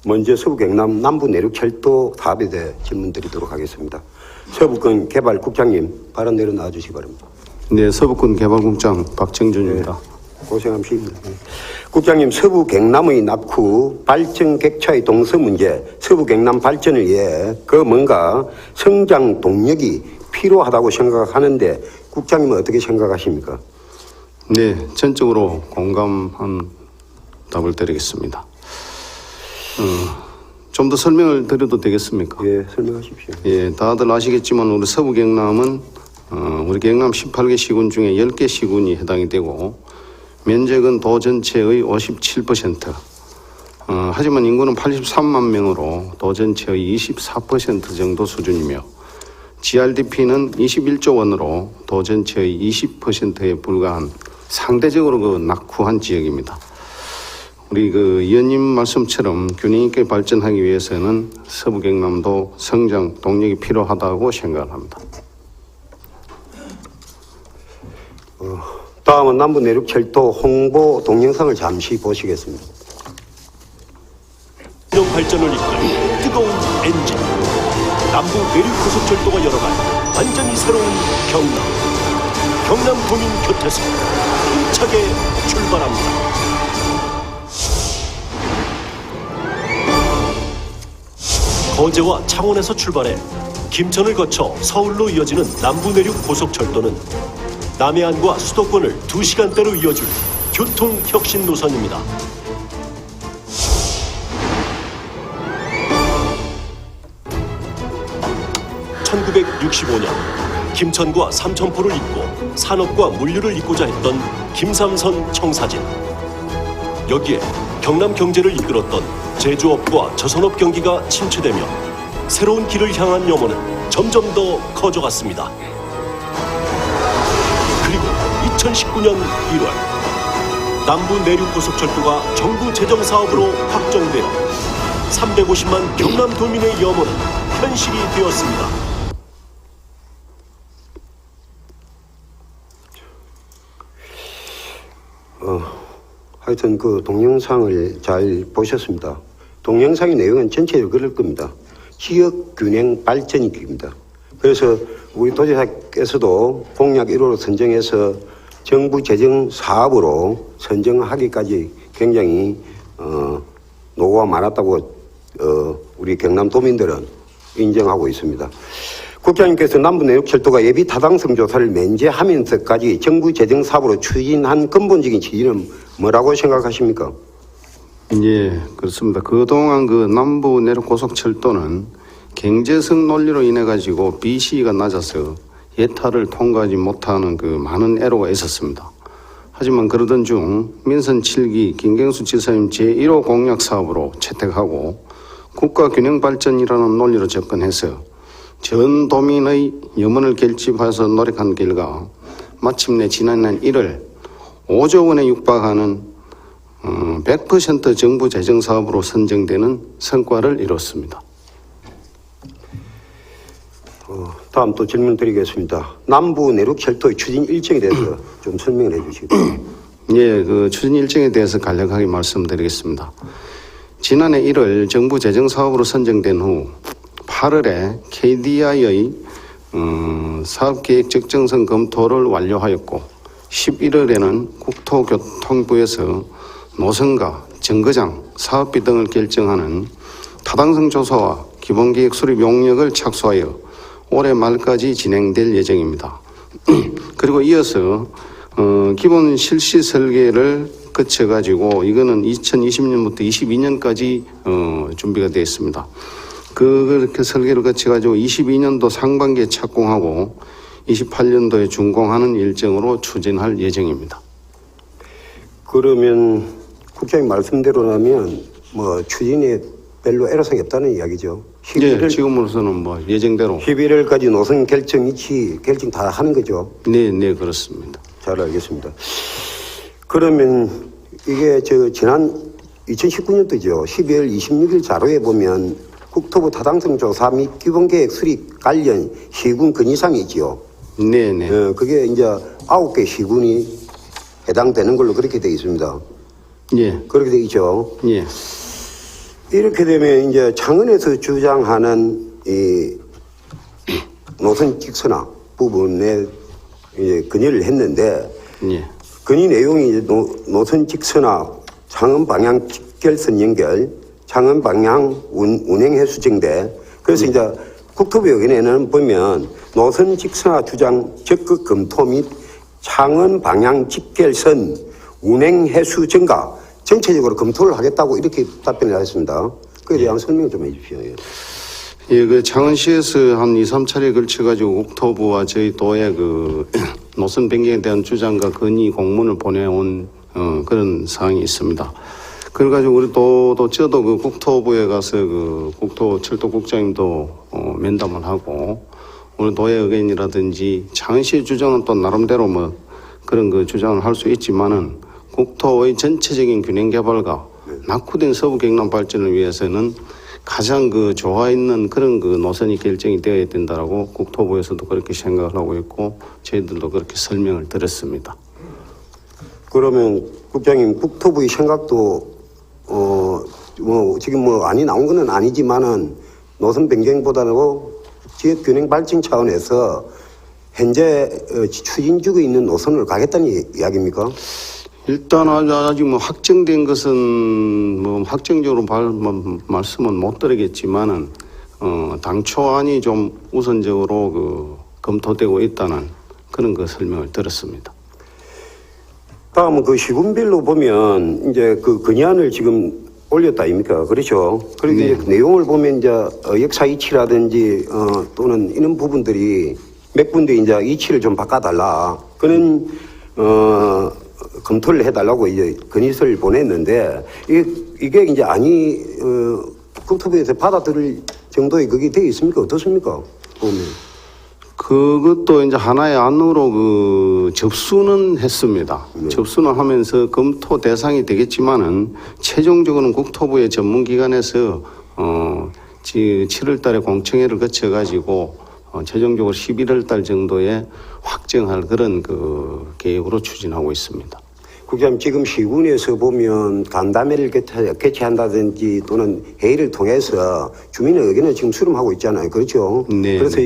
먼저 서부 경남 남부 내륙 철도 사업에 대해 질문 드리도록 하겠습니다. 서부권 개발국장님 발언 내려 나와 주시기 바랍니다. 네, 서부권 개발국장 박정준입니다. 네, 고생하십니다. 국장님, 서부 경남의 낙후 발전 객차의 동서 문제, 서부 경남 발전을 위해 그 뭔가 성장 동력이 필요하다고 생각하는데 국장님은 어떻게 생각하십니까? 네, 전적으로 공감한 답을 드리겠습니다. 좀 더 설명을 드려도 되겠습니까? 예, 설명하십시오. 예, 다들 아시겠지만 우리 서부 경남은 우리 경남 18개 시군 중에 10개 시군이 해당이 되고 면적은 도 전체의 57%. 하지만 인구는 83만 명으로 도 전체의 24% 정도 수준이며 GRDP는 21조 원으로 도 전체의 20%에 불과한 상대적으로 낙후한 지역입니다. 우리 의원님 말씀처럼 균형 있게 발전하기 위해서는 서부 경남도 성장 동력이 필요하다고 생각을 합니다. 다음은 남부 내륙 철도 홍보 동영상을 잠시 보시겠습니다. 균형 발전을 이끌 뜨거운 엔진 남부 내륙 고속철도가 열어갈 완전히 새로운 경남 도민 곁에서 힘차게 출발합니다. 거제와 창원에서 출발해 김천을 거쳐 서울로 이어지는 남부 내륙 고속철도는 남해안과 수도권을 2시간대로 이어줄 교통혁신 노선입니다. (1965년) 김천과 삼천포를 잇고 산업과 물류를 잇고자 했던 김삼선 청사진. 여기에 경남 경제를 이끌었던 제조업과 저선업 경기가 침체되며 새로운 길을 향한 염원은 점점 더 커져갔습니다. 그리고 2019년 1월 남부 내륙 고속철도가 정부 재정 사업으로 확정되어 350만 경남 도민의 염원은 현실이 되었습니다. 하여튼 그 동영상을 잘 보셨습니다. 동영상의 내용은 전체적으로 그럴 겁니다. 지역 균형 발전이 기입니다. 그래서 우리 도지사께서도 공약 1호로 선정해서 정부 재정 사업으로 선정하기까지 굉장히 노고가 많았다고 우리 경남 도민들은 인정하고 있습니다. 국장님께서 남부 내륙 철도가 예비 타당성 조사를 면제하면서까지 정부 재정 사업으로 추진한 근본적인 취지는 뭐라고 생각하십니까? 예, 그렇습니다. 그동안 남부 내륙 고속철도는 경제성 논리로 인해 가지고 BC가 낮아서 예타를 통과하지 못하는 많은 애로가 있었습니다. 하지만 그러던 중 민선 7기 김경수 지사님 제1호 공약 사업으로 채택하고 국가균형발전이라는 논리로 접근해서 전 도민의 염원을 결집해서 노력한 결과 마침내 지난해 1월 5조 원에 육박하는 100% 정부 재정 사업으로 선정되는 성과를 이뤘습니다. 다음 또 질문 드리겠습니다. 남부 내륙 철도의 추진 일정에 대해서 좀 설명을 해 주시기 바랍니다. 예, 추진 일정에 대해서 간략하게 말씀드리겠습니다. 지난해 1월 정부 재정 사업으로 선정된 후 8월에 KDI의 사업계획 적정성 검토를 완료하였고 11월에는 국토교통부에서 노선과 정거장, 사업비 등을 결정하는 타당성 조사와 기본계획 수립 용역을 착수하여 올해 말까지 진행될 예정입니다. 그리고 이어서 기본 실시 설계를 거쳐가지고 이거는 2020년부터 22년까지 준비가 되어 있습니다. 그렇게 설계를 거쳐가지고 22년도 상반기에 착공하고 28년도에 준공하는 일정으로 추진할 예정입니다. 그러면 국장님 말씀대로라면 추진에 별로 애로사항이 없다는 이야기죠. 네, 지금으로서는 예정대로 11월까지 노선 결정 다 하는 거죠. 네, 그렇습니다. 잘 알겠습니다. 그러면 이게 지난 2019년도죠. 12월 26일 자료에 보면 국토부 타당성 조사 및 기본계획 수립 관련 시군 건의사항이 있지요. 네. 그게 이제 9개 시군이 해당되는 걸로 그렇게 되어 있습니다. 예, 그렇게 되어 있죠. 예, 이렇게 되면 이제 창원에서 주장하는 이 노선 직선화 부분에 이제 건의를 했는데 예, 건의 내용이 이제 노선 직선화 창원 방향 직결선 연결, 창원 방향 운행 해수 증대. 그래서 이제 국토부 의견에는 보면 노선 직선화 주장 적극 검토 및 창원 방향 직결선 운행 해수 증가 전체적으로 검토를 하겠다고 이렇게 답변을 하셨습니다. 그에 대한 설명 좀 해주십시오. 예. 예, 그 창원시에서 한 2, 3차례 걸쳐가지고 국토부와 저희 도의 그 노선 변경에 대한 주장과 건의 공문을 보내온 그런 사항이 있습니다. 그래가지고 우리 저도 그 국토부에 가서 그 국토철도국장님도 면담을 하고 우리 도의 의견이라든지 창원시의 주장은 또 나름대로 뭐 그런 그 주장을 할 수 있지만은 국토의 전체적인 균형 개발과 낙후된 서부 경남 발전을 위해서는 가장 그 조화 있는 그런 그 노선이 결정이 되어야 된다라고 국토부에서도 그렇게 생각을 하고 있고 저희들도 그렇게 설명을 드렸습니다. 그러면 국장님 국토부의 생각도 뭐 지금 뭐 안이 나온 거는 아니지만은 노선 변경보다도 지역 균형 발전 차원에서 현재 추진 중에 있는 노선을 가겠다는 이야기입니까? 일단 아직 뭐 확정된 것은 뭐 확정적으로 말씀은 못 드리겠지만은 당초안이 좀 우선적으로 그 검토되고 있다는 그런 그 설명을 들었습니다. 다음은 그 시군별로 보면 이제 그 건의안을 지금 올렸다 아닙니까? 그렇죠. 그리고 네. 이제 그 내용을 보면 이제 역사 이치라든지 또는 이런 부분들이 몇 군데 이제 이치를 좀 바꿔달라. 그는 검토를 해달라고 이제 건의서를 보냈는데 이게 이제 국토부에서 받아들일 정도의 그게 되어 있습니까? 어떻습니까? 보면. 그것도 이제 하나의 안으로 그 접수는 했습니다. 접수는 하면서 검토 대상이 되겠지만은 최종적으로는 국토부의 전문기관에서 7월 달에 공청회를 거쳐가지고 최종적으로 11월 달 정도에 확정할 그런 그 계획으로 추진하고 있습니다. 국장님 지금 시군에서 보면 간담회를 개최한다든지 또는 회의를 통해서 주민의 의견을 지금 수렴하고 있잖아요. 그렇죠? 네. 그래서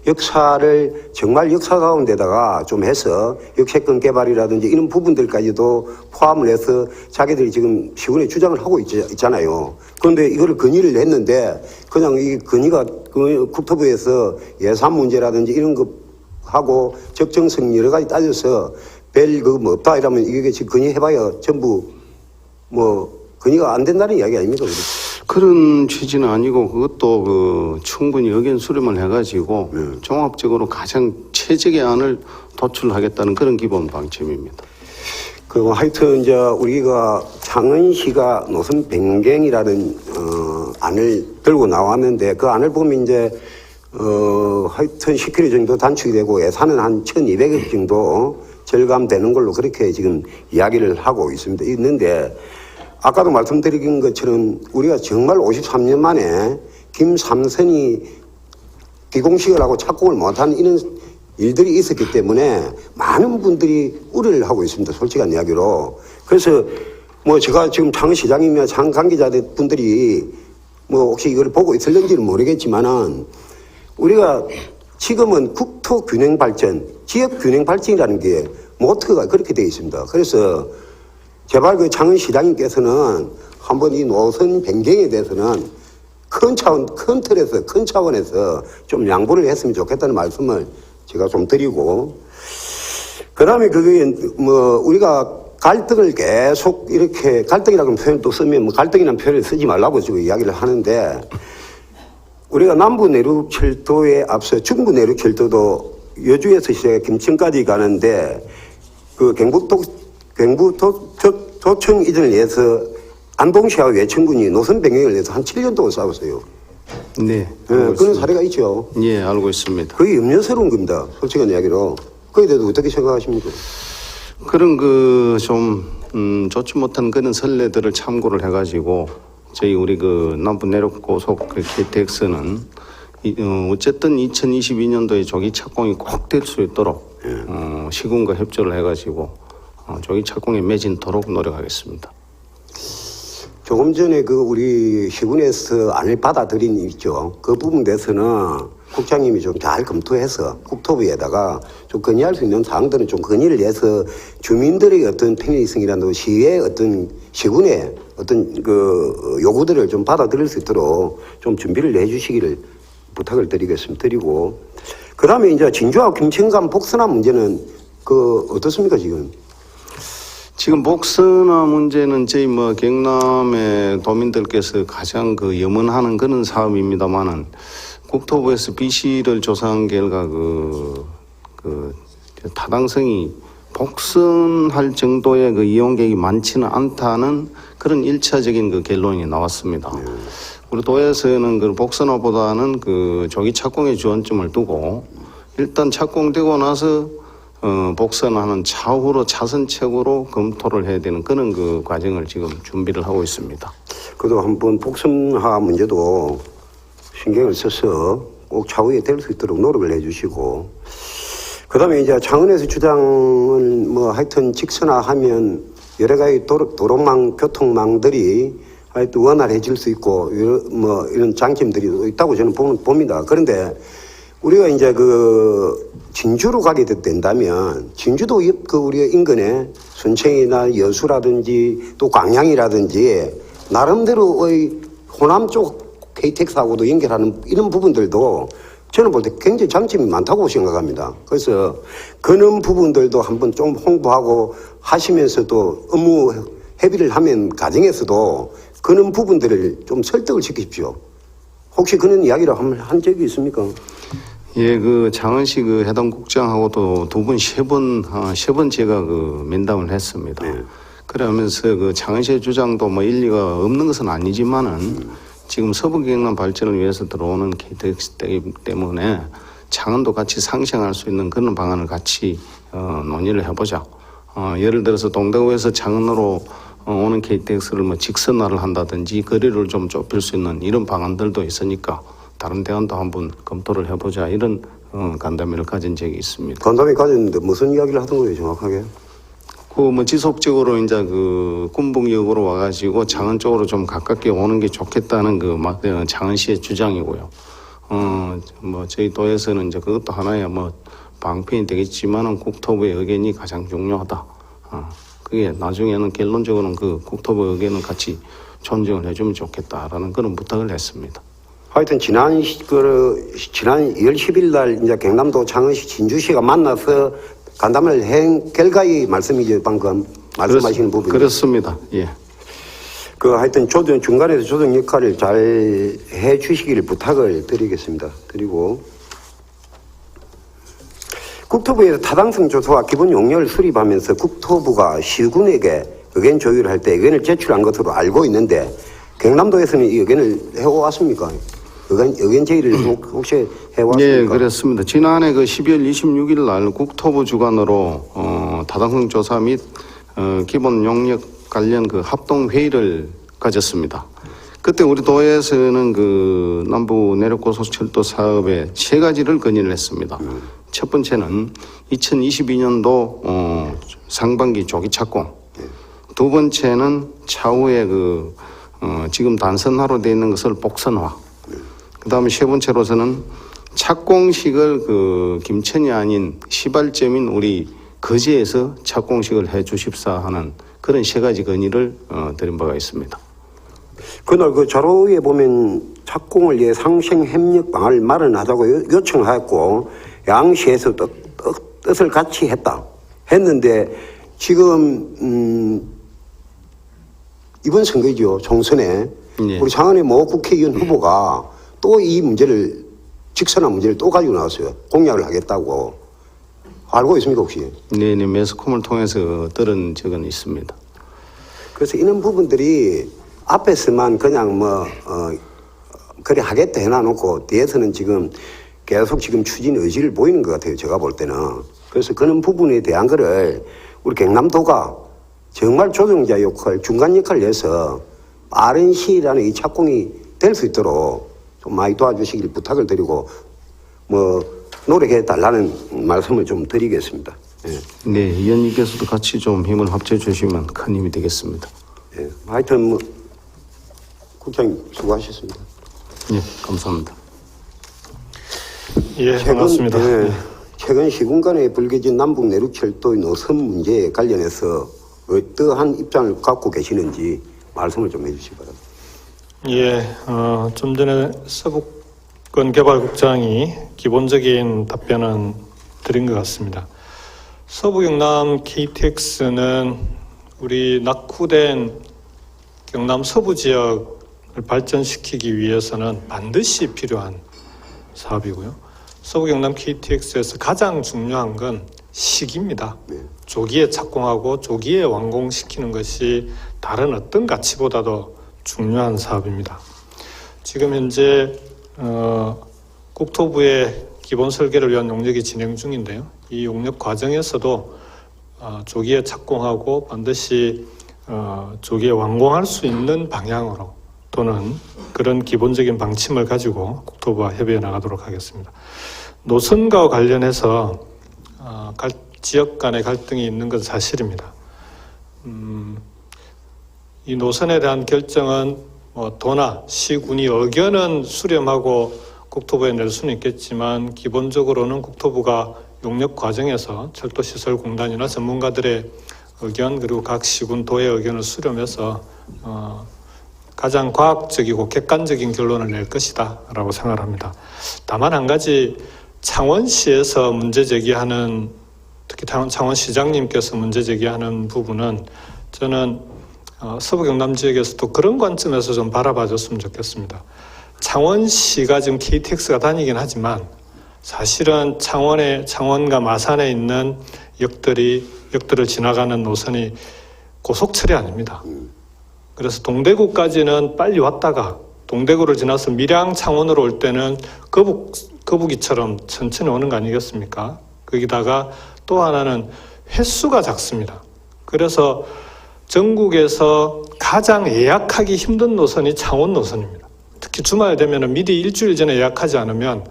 역사를 정말 역사 가운데다가 좀 해서 역세권 개발이라든지 이런 부분들까지도 포함을 해서 자기들이 지금 시군에 주장을 하고 있잖아요. 그런데 이거를 건의를 했는데 그냥 이 건의가 국토부에서 예산 문제라든지 이런 거 하고 적정성 여러 가지 따져서 별 그 뭐 없다 이러면 이게 지금 건의해봐야 전부 뭐 건의가 안 된다는 이야기 아닙니까? 그런 취지는 아니고 그것도 그 충분히 의견 수렴을 해가지고 종합적으로 가장 최적의 안을 도출하겠다는 그런 기본 방침입니다. 그 하여튼 이제 우리가 창원시가 노선 변경이라는 안을 들고 나왔는데 그 안을 보면 이제 하여튼 10km 정도 단축이 되고 예산은 한 1,200억 정도 절감되는 걸로 그렇게 지금 이야기를 하고 있는데 아까도 말씀드린 것처럼 우리가 정말 53년 만에 김삼선이 기공식을 하고 착공을 못한 이런 일들이 있었기 때문에 많은 분들이 우려를 하고 있습니다. 솔직한 이야기로. 그래서 뭐 제가 지금 창원시장이며 창원 관계자들 분들이 뭐 혹시 이걸 보고 있을는지는 모르겠지만은 우리가 지금은 국토 균형 발전, 지역 균형 발전이라는 게 모토가 그렇게 되어 있습니다. 그래서 제발 그 창원시장님께서는 한번 이 노선 변경에 대해서는 큰 틀에서, 큰 차원에서 좀 양보를 했으면 좋겠다는 말씀을 제가 좀 드리고, 그 다음에 그게 뭐 우리가 갈등을 계속 이렇게 갈등이라는 표현 또 쓰면 뭐 갈등이라는 표현을 쓰지 말라고 지금 이야기를 하는데 우리가 남부 내륙철도에 앞서 중부 내륙철도도 여주에서 시작해 김천까지 가는데 그 경부도청 이전을 위해서 안동시와 외천군이 노선 변경을 위해서 한 7년 동안 싸웠어요. 네. 그런 사례가 있죠. 예, 알고 있습니다. 그게 염려스러운 겁니다. 솔직한 이야기로. 그에 대해서 어떻게 생각하십니까? 그런 그 좀 좋지 못한 그런 선례들을 참고를 해가지고 저희 우리 그 남부 내륙 고속 그 KTX는 어쨌든 2022년도에 조기 착공이 꼭 될 수 있도록 시군과 협조를 해가지고 조기 착공에 매진토록 노력하겠습니다. 조금 전에 그 우리 시군에서 안을 받아들인 일 있죠. 그 부분에 대해서는 국장님이 좀 잘 검토해서 국토부에다가 좀 건의할 수 있는 사항들은 좀 건의를 해서 주민들의 어떤 편의성이라도 시의 어떤 시군의 어떤 그 요구들을 좀 받아들일 수 있도록 좀 준비를 해주시기를 부탁을 드리고, 그 다음에 이제 진주와 김천간 복선화 문제는 그 어떻습니까 지금? 지금 복선화 문제는 저희 경남의 도민들께서 가장 그 염원하는 그런 사업입니다만은 국토부에서 BC를 조사한 결과 타당성이 복선할 정도의 그 이용객이 많지는 않다는 그런 일차적인 그 결론이 나왔습니다. 우리 도에서는 그 복선화보다는 그 조기 착공에 주안점을 두고 일단 착공되고 나서 복선화는 차후로 차선책으로 검토를 해야 되는 그런 그 과정을 지금 준비를 하고 있습니다. 그래도 한번 복선화 문제도 신경을 써서 꼭 차후에 될 수 있도록 노력을 해주시고, 그 다음에 이제 창원에서 주장을 하여튼 직선화하면 여러 가지 도로망, 교통망들이 하여튼 원활해질 수 있고, 이런 장점들이 있다고 저는 봅니다. 그런데 우리가 이제 그 진주로 가게 된다면 진주도 그 우리 인근에 순천이나 여수라든지 또 광양이라든지 나름대로의 호남 쪽 KTX하고도 연결하는 이런 부분들도 저는 볼 때 굉장히 장점이 많다고 생각합니다. 그래서 그런 부분들도 한번 좀 홍보하고 하시면서도 업무 협의를 하면 과정에서도 그런 부분들을 좀 설득을 시키십시오. 혹시 그런 이야기를 한 적이 있습니까? 예, 그 장은시 그 해당 국장하고도 세 번 제가 그 면담을 했습니다. 네. 그러면서 그 장은시의 주장도 일리가 없는 것은 아니지만은 지금 서부 경남 발전을 위해서 들어오는 KTX 때문에 창원도 같이 상생할 수 있는 그런 방안을 같이 논의를 해보자. 예를 들어서 동대구에서 창원으로 오는 KTX를 직선화를 한다든지 거리를 좀 좁힐 수 있는 이런 방안들도 있으니까 다른 대안도 한번 검토를 해보자, 이런 간담회를 가진 적이 있습니다. 간담회 가졌는데 무슨 이야기를 하던 거예요, 정확하게? 지속적으로 이제 그 군봉역으로 와가지고 창원 쪽으로 좀 가깝게 오는 게 좋겠다는 창원시의 주장이고요. 저희 도에서는 이제 그것도 하나의 방편이 되겠지만은 국토부의 의견이 가장 중요하다. 그게 나중에는 결론적으로는 그 국토부 의견을 같이 존중을 해주면 좋겠다라는 그런 부탁을 했습니다. 하여튼 지난 10일 10일 날 이제 경남도 창원시 진주시가 만나서 간담회를 한 결과의 말씀이죠, 방금 말씀하시는 부분이. 그렇습니다. 예. 하여튼 중간에서 조정 역할을 잘 해주시기를 부탁을 드리겠습니다. 그리고 국토부에서 타당성 조사와 기본 용역을 수립하면서 국토부가 시군에게 의견 조율을 할 때 의견을 제출한 것으로 알고 있는데 경남도에서는 이 의견을 해왔습니까? 의견 제의를 혹시 해왔습니까? 예, 그렇습니다. 지난해 그 12월 26일 날 국토부 주관으로 타당성 조사 및 기본 용역 관련 그 합동 회의를 가졌습니다. 그때 우리 도에서는 그 남부 내륙고속철도 사업에 3가지를 건의를 했습니다. 첫 번째는 2022년도 상반기 조기 착공. 두 번째는 차후에 지금 단선화로 되어 있는 것을 복선화. 그 다음에 세 번째로서는 착공식을 김천이 아닌 시발점인 우리 거제에서 착공식을 해 주십사 하는 그런 3가지 건의를 드린 바가 있습니다. 그날 그 자료에 보면 착공을 위해 상생 협력 방안을 마련하자고 요청하였고 양시에서 뜻을 같이 했는데 지금 이번 선거죠, 총선에 예. 우리 창원의 모 국회의원 후보가 또 이 문제를 직선화 문제를 또 가지고 나왔어요. 공약을 하겠다고. 알고 있습니까 혹시? 네, 매스컴을 통해서 들은 적은 있습니다. 그래서 이런 부분들이 앞에서만 그냥 그래 하겠다 해놔놓고 뒤에서는 지금 계속 지금 추진 의지를 보이는 것 같아요, 제가 볼 때는. 그래서 그런 부분에 대한 거를 우리 경남도가 정말 조정자 역할, 중간 역할을 해서 빠른 시일 안에 이 착공이 될 수 있도록 좀 많이 도와주시길 부탁을 드리고 노력해 달라는 말씀을 좀 드리겠습니다. 네, 의원님께서도 같이 좀 힘을 합쳐 주시면 큰 힘이 되겠습니다. 예. 하여튼 뭐 국장님 수고하셨습니다. 예, 감사합니다. 예, 반갑습니다. 최근 시군간에 불거진 남북 내륙철도의 노선 문제에 관련해서 어떠한 입장을 갖고 계시는지 말씀을 좀 해주시기 바랍니다. 예, 좀 전에 서북권 개발국장이 기본적인 답변은 드린 것 같습니다. 서부경남 KTX는 우리 낙후된 경남 서부 지역을 발전시키기 위해서는 반드시 필요한 사업이고요. 서부경남 KTX에서 가장 중요한 건 시기입니다. 조기에 착공하고 조기에 완공시키는 것이 다른 어떤 가치보다도 중요한 사업입니다. 지금 현재 국토부의 기본 설계를 위한 용역이 진행 중인데요. 이 용역 과정에서도 조기에 착공하고 반드시 조기에 완공할 수 있는 방향으로 또는 그런 기본적인 방침을 가지고 국토부와 협의해 나가도록 하겠습니다. 노선과 관련해서 지역 간의 갈등이 있는 건 사실입니다. 이 노선에 대한 결정은 도나 시군이 의견은 수렴하고 국토부에 낼 수는 있겠지만 기본적으로는 국토부가 용역 과정에서 철도시설공단이나 전문가들의 의견 그리고 각 시군 도의 의견을 수렴해서 가장 과학적이고 객관적인 결론을 낼 것이다 라고 생각합니다. 다만 한 가지 창원시에서 문제 제기하는 특히 창원시장님께서 문제 제기하는 부분은 저는 서부 경남 지역에서도 그런 관점에서 좀 바라봐 줬으면 좋겠습니다. 창원시가 지금 KTX가 다니긴 하지만 사실은 창원과 마산에 있는 역들을 지나가는 노선이 고속철이 아닙니다. 그래서 동대구까지는 빨리 왔다가 동대구를 지나서 밀양 창원으로 올 때는 거북이처럼 천천히 오는 거 아니겠습니까? 거기다가 또 하나는 횟수가 작습니다. 그래서 전국에서 가장 예약하기 힘든 노선이 창원 노선입니다. 특히 주말 되면 미리 일주일 전에 예약하지 않으면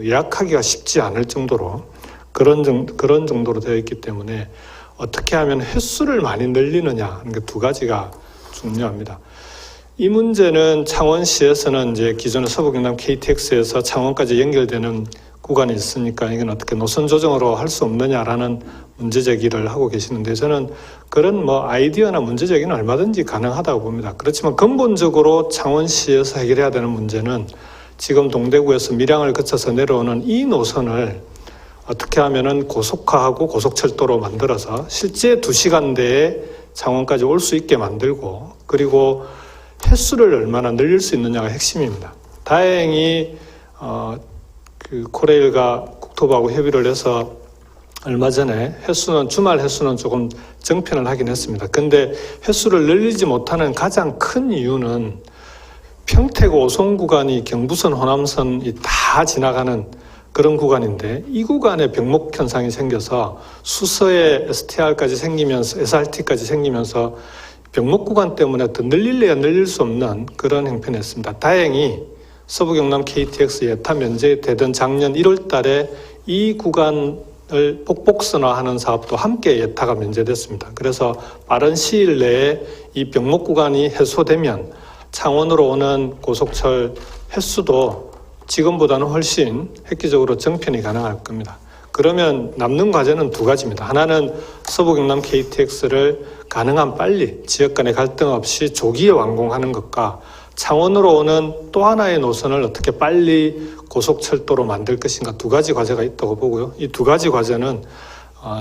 예약하기가 쉽지 않을 정도로 그런 정도로 되어 있기 때문에 어떻게 하면 횟수를 많이 늘리느냐 하는 게 두 가지가 중요합니다. 이 문제는 창원시에서는 이제 기존의 서부경남 KTX에서 창원까지 연결되는 구간이 있으니까 이건 어떻게 노선 조정으로 할 수 없느냐라는 문제 제기를 하고 계시는데 저는 그런 아이디어나 문제 제기는 얼마든지 가능하다고 봅니다. 그렇지만 근본적으로 창원시에서 해결해야 되는 문제는 지금 동대구에서 밀양을 거쳐서 내려오는 이 노선을 어떻게 하면은 고속화하고 고속철도로 만들어서 실제 2시간대에 창원까지 올 수 있게 만들고 그리고 횟수를 얼마나 늘릴 수 있느냐가 핵심입니다. 다행히 코레일과 국토부하고 협의를 해서 얼마 전에 주말 횟수는 조금 정편을 하긴 했습니다. 근데 횟수를 늘리지 못하는 가장 큰 이유는 평택 오송 구간이 경부선 호남선이 다 지나가는 그런 구간인데 이 구간에 병목 현상이 생겨서 수서에 STR까지 생기면서 SRT까지 생기면서 병목 구간 때문에 더 늘릴래야 늘릴 수 없는 그런 형편이 있습니다. 다행히 서부경남 KTX 예타 면제되던 작년 1월 달에 이 구간을 복복선화하는 사업도 함께 예타가 면제됐습니다. 그래서 빠른 시일 내에 이 병목 구간이 해소되면 창원으로 오는 고속철 횟수도 지금보다는 훨씬 획기적으로 정편이 가능할 겁니다. 그러면 남는 과제는 두 가지입니다. 하나는 서부경남 KTX를 가능한 빨리 지역 간의 갈등 없이 조기에 완공하는 것과 창원으로 오는 또 하나의 노선을 어떻게 빨리 고속철도로 만들 것인가 두 가지 과제가 있다고 보고요. 이 두 가지 과제는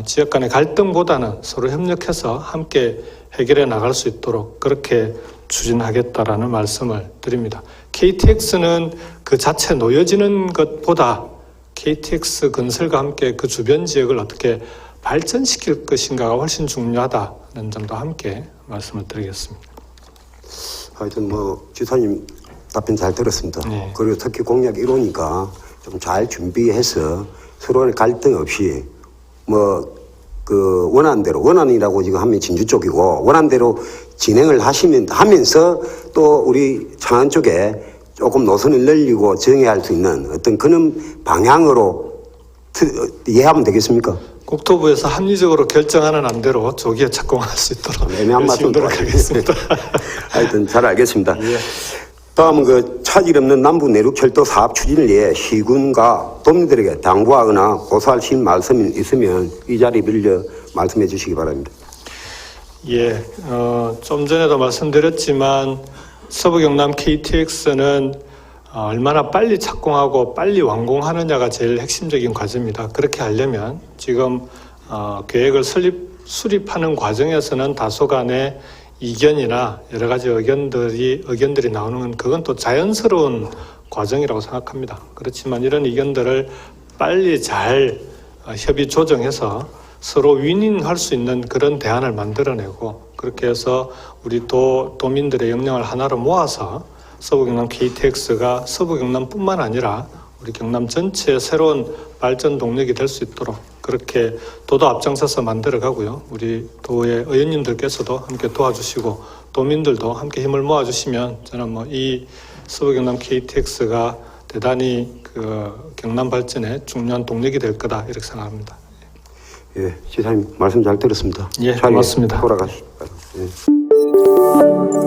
지역 간의 갈등보다는 서로 협력해서 함께 해결해 나갈 수 있도록 그렇게 추진하겠다라는 말씀을 드립니다. KTX는 그 자체 놓여지는 것보다 KTX 건설과 함께 그 주변 지역을 어떻게 발전시킬 것인가가 훨씬 중요하다는 점도 함께 말씀을 드리겠습니다. 하여튼 지사님 답변 잘 들었습니다. 네. 그리고 특히 공약 1호니까 좀 잘 준비해서 서로의 갈등 없이 원안이라고 지금 하면 진주 쪽이고 원안대로 진행을 하면서 또 우리 창원 쪽에 조금 노선을 늘리고 정해할 수 있는 어떤 그런 방향으로 이해하면 되겠습니까? 국토부에서 합리적으로 결정하는 안대로 조기에 착공할 수 있도록 애매한 열심히 말씀 노력하겠습니다. 하여튼 잘 알겠습니다. 예. 다음은 그 차질 없는 남북 내륙 철도 사업 추진을 위해 시군과 도민들에게 당부하거나 고소하신 말씀이 있으면 이 자리 빌려 말씀해 주시기 바랍니다. 예, 좀 전에도 말씀드렸지만 서부 경남 KTX는 얼마나 빨리 착공하고 빨리 완공하느냐가 제일 핵심적인 과제입니다. 그렇게 하려면 지금 계획을 수립하는 과정에서는 다소간의 이견이나 여러 가지 의견들이 나오는 건 그건 또 자연스러운 과정이라고 생각합니다. 그렇지만 이런 의견들을 빨리 잘 협의 조정해서 서로 윈윈할 수 있는 그런 대안을 만들어내고 그렇게 해서 우리 도민들의 역량을 하나로 모아서 서부 경남 KTX가 서부 경남뿐만 아니라 우리 경남 전체의 새로운 발전 동력이 될 수 있도록 그렇게 도도 앞장서서 만들어가고요. 우리 도의 의원님들께서도 함께 도와주시고 도민들도 함께 힘을 모아주시면 저는 이 서부 경남 KTX가 대단히 그 경남 발전에 중요한 동력이 될 거다 이렇게 생각합니다. 예, 지사님 말씀 잘 들었습니다. 예, 자리에 고맙습니다. 돌아가시기 바랍니다. 예.